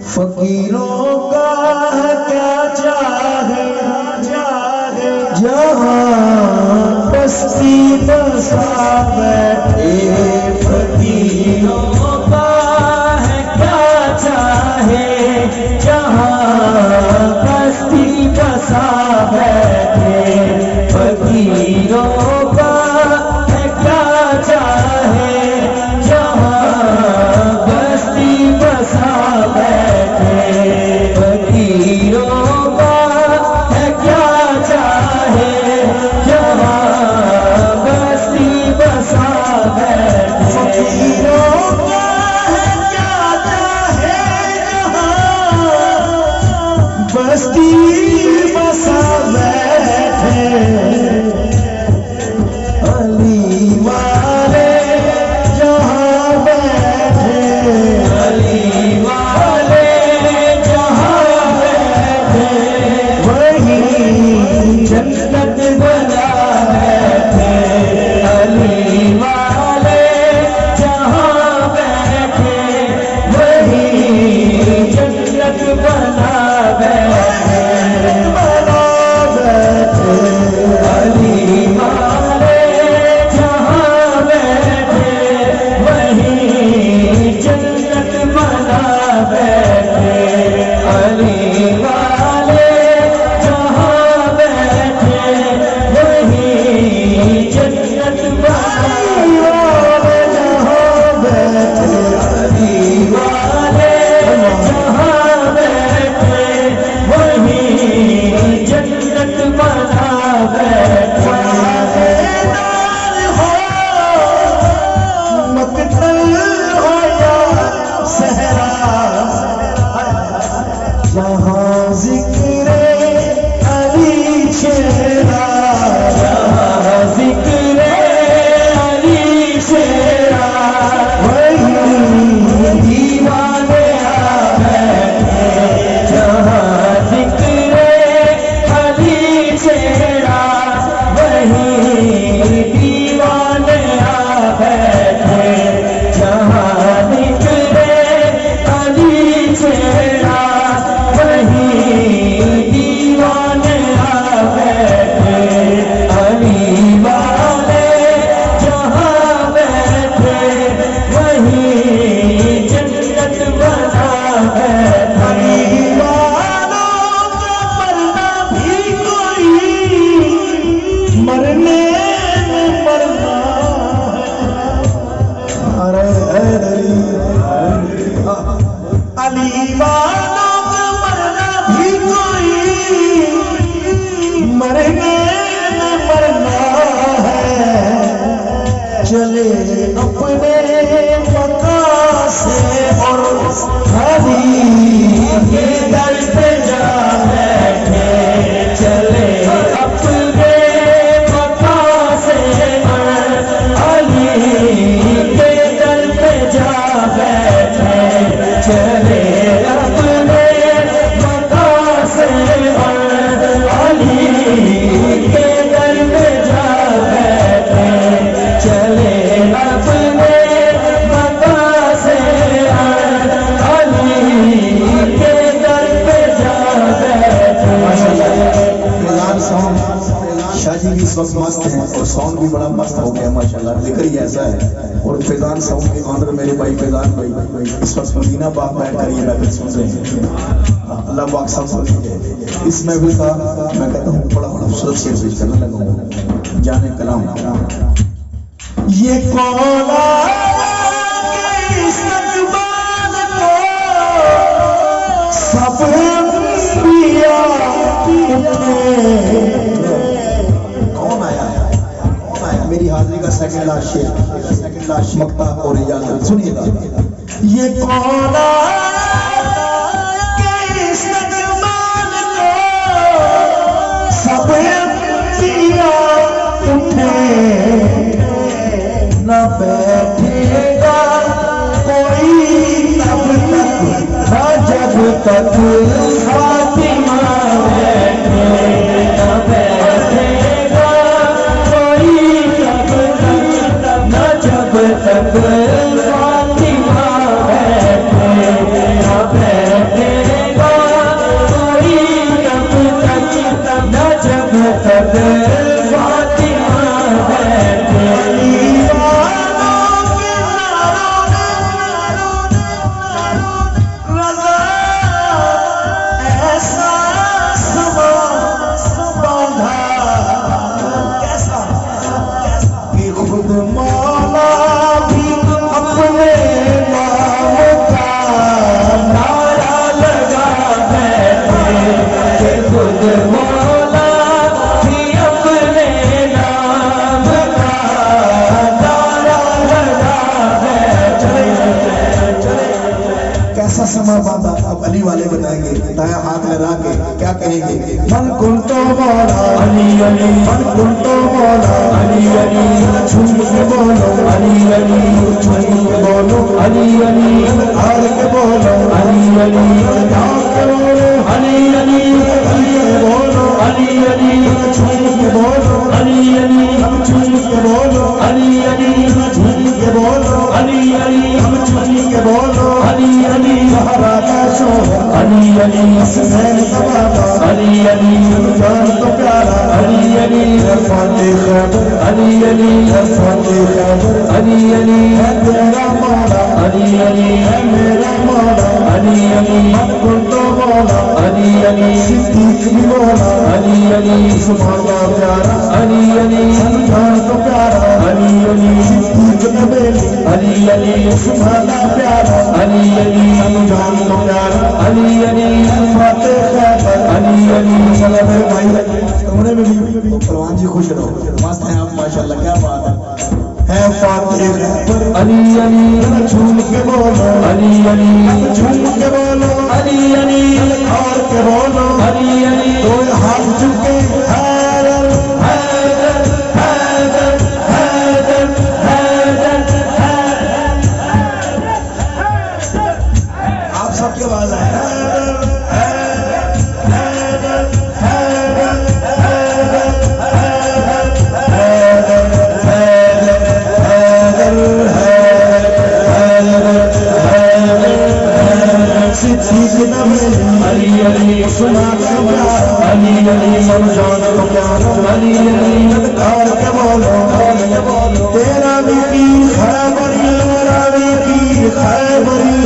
فقیروں کا کیا چاہے جہاں بستی بسا بیٹھے فقیروں کا ہے کیا چاہے جہاں بستی بسا بیٹھے فقیروں کا ہے کیا چاہے جہاں بستی بسا بیٹھے فقیروں کا ہے کیا چاہے جہاں بستی بسا بیٹھے فقیروں کا ہے کیا چاہے جہاں بستی بسا بیٹھے علی والے جہاں بیٹھے علی والے جہاں بیٹھے وہی جنت بنا بیٹھے علی والے جہاں بیٹھے وہی جنت بنا بیٹھے علی والے جہاں بیٹھے وہی جنت بنا بیٹھے علی والے جہاں بیٹھے وہی جنت بنا بیٹھے علی والے جہاں بیٹھے وہی جنت بنا بیٹھے مقتل ہو یا صحرا جہاں ذکر علی چھیڑا جہاں ذکر علی چھیڑا وہی دیوانے آ بیٹھے جہاں ذکر علی چھیڑا وہی دیوانے آ بیٹھے جہاں ذکر علی چھیڑا وہی دیوانے آ بیٹھے علی والے جہاں بیٹھے وہی جنت بنا بیٹھے علی والوں کا مرنا بھی کوئی مرنے میں مرنا ارے علی والوں کا مرنا بھی کوئی مرنے میں مرنا ہے چلے اپنے مقام سے اور حبیب کے در پہ جا بیٹھے چلے اپنے مقام سے اور علی کے در پہ جا بیٹھے چلے اپنے مقام سے اور علی کے در پہ جا بیٹھے چلے اپنے مقام سے اور علی کے در پہ جا بیٹھے فیضان ساؤنڈ شاہ جی بھی اس وقت مست ہیں اور ساؤنڈ بھی بڑا مست ہو گیا ماشاءاللہ ذکر ہی ایسا ہے اور فیضان ساؤنڈ کے آنر میرے بھائی فیضان بھائی اس وقت مدینہ پاک بیٹھ کر یہ محفل سن رہے ہیں اللہ پاک سب کو دیکھے اس محفل کا میں کہتا ہوں بڑا خوبصورت شعر پیش کرنے لگا ہوں جانے کلام یہ کون آیا کہ استقبال کو سب انبیاء اٹھے کون آیا ہے میری حاضری کا سیکنڈ لاسٹ مقطع اور اجازت سنیے گا. یہ کون کہ اس نجمان کو سب انبیاء اٹھے نہ بیٹھے گا کوئی تب تک نہ جب تک فاطمہ بیٹھے نہ بیٹھے گا کوئی تب تک نہ جب تک فاطمہ بیٹھے نہ بیٹھے گا کوئی تب تک نہ جب تک فاطمہ بیٹھے. سما باندھا. اب علی والے بتائیں گے دائیں ہاتھ لگا کے کیا کہیں گے. من کنتو مولا علی علی من کنتو مولا علی علی جھوم کے بولو علی علی جھوم کے بولو علی علی ہار کے بولو علی علی جھام کے بولو علی علی بولو علی علی جھوم کے بولو علی علی جھوم کے بولو علی علی جھوم کے بولو علی علی جھوم کے بولو علی علی علی علی حسین کا بابا علی علی جان تو پیارا علی علی فاتح خیبر علی علی فاتح خیبر علی علی ہے تیرا مولا علی علی ہے میرا مولا علی علی من کنتو مولا علی علی صدیق بھی مولا علی علی عثمان کا پیارا علی علی جان تو پیارا علی علی صدیق نبیلی علی علی عثمان کا پیارا علی علی جان تو پیارا علی علی فاتح خیبر علی علی سلام بھائی کمرے میں بھی پروان جی خوش رہو مست ہیں آپ ماشاءاللہ کیا بات ہے فاتح خیبر علی علی جھوم کے بولو علی علی جھوم کے بولو علی علی اور کے بولو علی علی دو ہاتھ چکے حیدر حیدر حیدر حیدر حیدر آپ سب کی آواز ہے علی علی عثمان کا پیارا علی علی مرجان کا پیارا علی علی ندکار کے بولو تیرا بھی پیر خیبری میرا بھی پیر خیبری